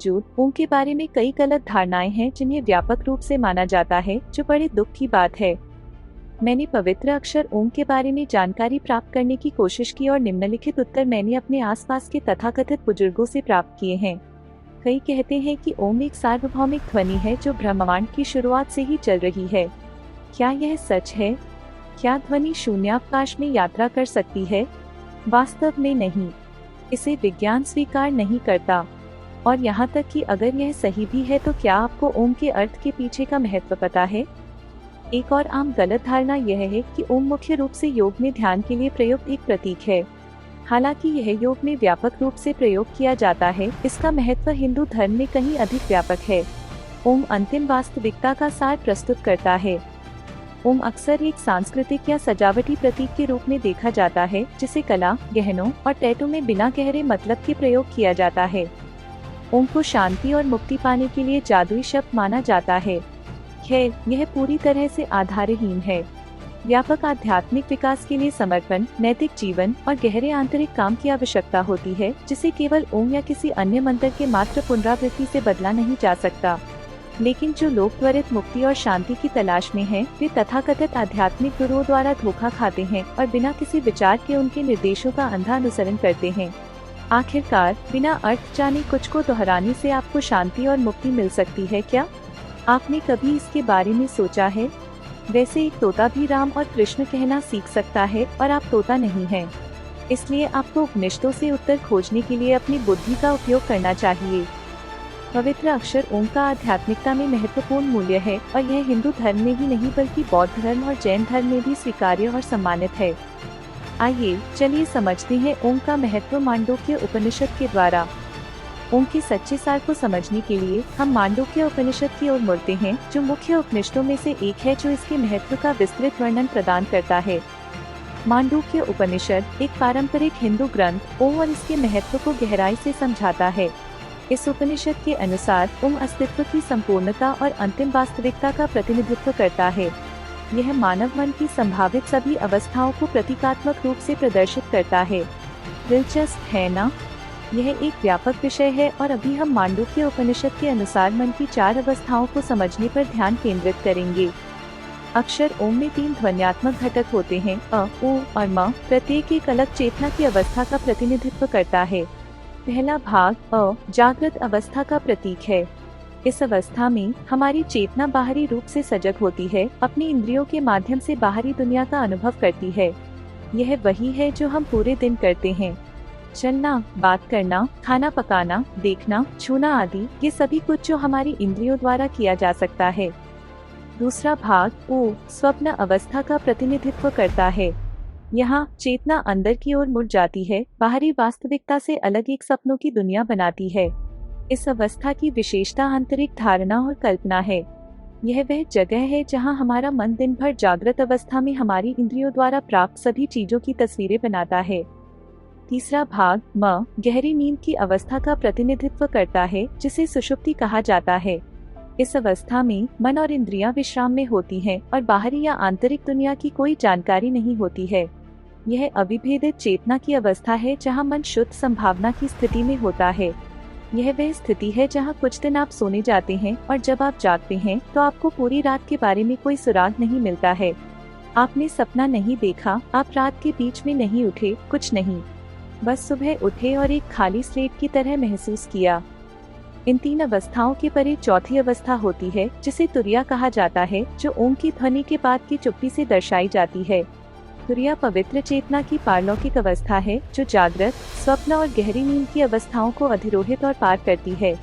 बावजूद ओम के बारे में कई गलत धारणाएं हैं जिन्हें व्यापक रूप से माना जाता है, जो बड़े दुख की बात है। मैंने पवित्र अक्षर ओम के बारे में जानकारी प्राप्त करने की कोशिश की और निम्नलिखित उत्तर मैंने अपने आसपास के तथाकथित बुजुर्गों से प्राप्त किए हैं। कई कहते हैं कि ओम एक सार्वभौमिक ध्वनि है जो ब्रह्मांड की शुरुआत से ही चल रही है। क्या यह सच है? क्या ध्वनि शून्यावकाश में यात्रा कर सकती है? वास्तव में नहीं। इसे विज्ञान स्वीकार नहीं करता। और यहाँ तक कि अगर यह सही भी है तो क्या आपको ओम के अर्थ के पीछे का महत्व पता है? एक और आम गलत धारणा यह है कि ओम मुख्य रूप से योग में ध्यान के लिए प्रयुक्त एक प्रतीक है। हालांकि यह योग में व्यापक रूप से प्रयोग किया जाता है, इसका महत्व हिंदू धर्म में कहीं अधिक व्यापक है। ओम अंतिम वास्तविकता का सार प्रस्तुत करता है। ओम अक्सर एक सांस्कृतिक या सजावटी प्रतीक के रूप में देखा जाता है, जिसे कला, गहनों और टैटू में बिना गहरे मतलब के प्रयोग किया जाता है। ओम को शांति और मुक्ति पाने के लिए जादुई शब्द माना जाता है। खैर, यह पूरी तरह से आधारहीन है। व्यापक आध्यात्मिक विकास के लिए समर्पण, नैतिक जीवन और गहरे आंतरिक काम की आवश्यकता होती है, जिसे केवल ओम या किसी अन्य मंत्र के मात्र पुनरावृत्ति से बदला नहीं जा सकता। लेकिन जो लोग त्वरित मुक्ति और शांति की तलाश में हैं, वे तथाकथित आध्यात्मिक गुरुओं द्वारा धोखा खाते हैं और बिना किसी विचार के उनके निर्देशों का अंधा अनुसरण करते हैं। आखिरकार, बिना अर्थ जाने कुछ को दोहराने से आपको शांति और मुक्ति मिल सकती है क्या? आपने कभी इसके बारे में सोचा है? वैसे एक तोता भी राम और कृष्ण कहना सीख सकता है और आप तोता नहीं हैं। इसलिए आपको उपनिषदों से उत्तर खोजने के लिए अपनी बुद्धि का उपयोग करना चाहिए। पवित्र अक्षर ओम का आध्यात्मिकता में महत्वपूर्ण मूल्य है और यह हिंदू धर्म में ही नहीं बल्कि बौद्ध धर्म और जैन धर्म में भी स्वीकार्य और सम्मानित है। आइए चलिए समझते हैं ओम का महत्व मांडूक्य उपनिषद के द्वारा। ओम के सच्चे सार को समझने के लिए हम मांडूक्य उपनिषद की ओर मुड़ते हैं, जो मुख्य उपनिषदों में से एक है जो इसके महत्व का विस्तृत वर्णन प्रदान करता है। मांडूक्य उपनिषद एक पारंपरिक हिंदू ग्रंथ ओम और इसके महत्व को गहराई से समझाता है। इस उपनिषद के अनुसार ओम अस्तित्व की संपूर्णता और अंतिम वास्तविकता का प्रतिनिधित्व करता है। यह मानव मन की संभावित सभी अवस्थाओं को प्रतीकात्मक रूप से प्रदर्शित करता है। दिलचस्प है ना? यह एक व्यापक विषय है और अभी हम मांडूक्य उपनिषद के अनुसार मन की 4 अवस्थाओं को समझने पर ध्यान केंद्रित करेंगे। अक्षर ओम में 3 ध्वन्यात्मक घटक होते हैं, अ, उ और म। प्रत्येक एक अलग चेतना की अवस्था का प्रतिनिधित्व करता है। पहला भाग अ जागृत अवस्था का प्रतीक है। इस अवस्था में हमारी चेतना बाहरी रूप से सजग होती है, अपनी इंद्रियों के माध्यम से बाहरी दुनिया का अनुभव करती है। यह वही है जो हम पूरे दिन करते हैं। चलना, बात करना, खाना पकाना, देखना, छूना आदि, ये सभी कुछ जो हमारी इंद्रियों द्वारा किया जा सकता है। दूसरा भाग उ स्वप्न अवस्था का प्रतिनिधित्व करता है। यहाँ चेतना अंदर की ओर मुड़ जाती है, बाहरी वास्तविकता से अलग एक सपनों की दुनिया बनाती है। इस अवस्था की विशेषता आंतरिक धारणा और कल्पना है। यह वह जगह है जहाँ हमारा मन दिन भर जागृत अवस्था में हमारी इंद्रियों द्वारा प्राप्त सभी चीजों की तस्वीरें बनाता है। तीसरा भाग म गहरी नींद की अवस्था का प्रतिनिधित्व करता है, जिसे सुषुप्ति कहा जाता है। इस अवस्था में मन और इंद्रियां विश्राम में होती हैं और बाहरी या आंतरिक दुनिया की कोई जानकारी नहीं होती है। यह अविभेदित चेतना की अवस्था है जहां मन शुद्ध संभावना की स्थिति में होता है। यह वह स्थिति है जहां कुछ दिन आप सोने जाते हैं और जब आप जागते हैं तो आपको पूरी रात के बारे में कोई सुराग नहीं मिलता है। आपने सपना नहीं देखा, आप रात के बीच में नहीं उठे, कुछ नहीं। बस सुबह उठे और एक खाली स्लेट की तरह महसूस किया। इन 3 अवस्थाओं के परे चौथी अवस्था होती है, जिसे तुरिया कहा जाता है, जो ओम की ध्वनि के बाद की चुप्पी से दर्शाई जाती है। तुरिया पवित्र चेतना की पारलौकिक अवस्था है, जो जागृत, स्वप्न और गहरी नींद की अवस्थाओं को अधिरोहित और पार करती है।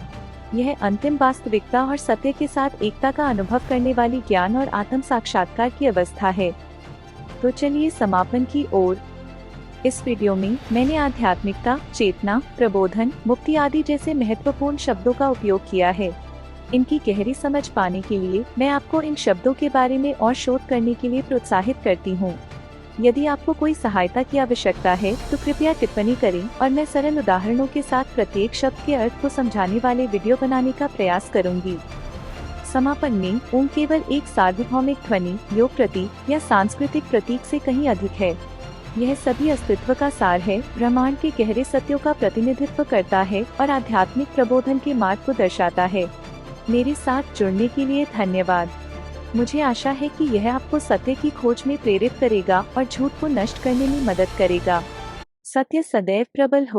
यह अंतिम वास्तविकता और सत्य के साथ एकता का अनुभव करने वाली ज्ञान और आत्म साक्षात्कार की अवस्था है। तो चलिए समापन की ओर। इस वीडियो में मैंने आध्यात्मिकता, चेतना, प्रबोधन, मुक्ति आदि जैसे महत्वपूर्ण शब्दों का उपयोग किया है। इनकी गहरी समझ पाने के लिए मैं आपको इन शब्दों के बारे में और शोध करने के लिए प्रोत्साहित करती हूँ। यदि आपको कोई सहायता की आवश्यकता है तो कृपया टिप्पणी करें और मैं सरल उदाहरणों के साथ प्रत्येक शब्द के अर्थ को समझाने वाले वीडियो बनाने का प्रयास करूंगी। समापन में ओम केवल एक सार्वभौमिक ध्वनि, योग प्रतीक या सांस्कृतिक प्रतीक से कहीं अधिक है। यह सभी अस्तित्व का सार है, ब्रह्मांड के गहरे सत्यों का प्रतिनिधित्व करता है और आध्यात्मिक प्रबोधन के मार्ग को दर्शाता है। मेरे साथ जुड़ने के लिए धन्यवाद। मुझे आशा है कि यह आपको सत्य की खोज में प्रेरित करेगा और झूठ को नष्ट करने में मदद करेगा। सत्य सदैव प्रबल हो।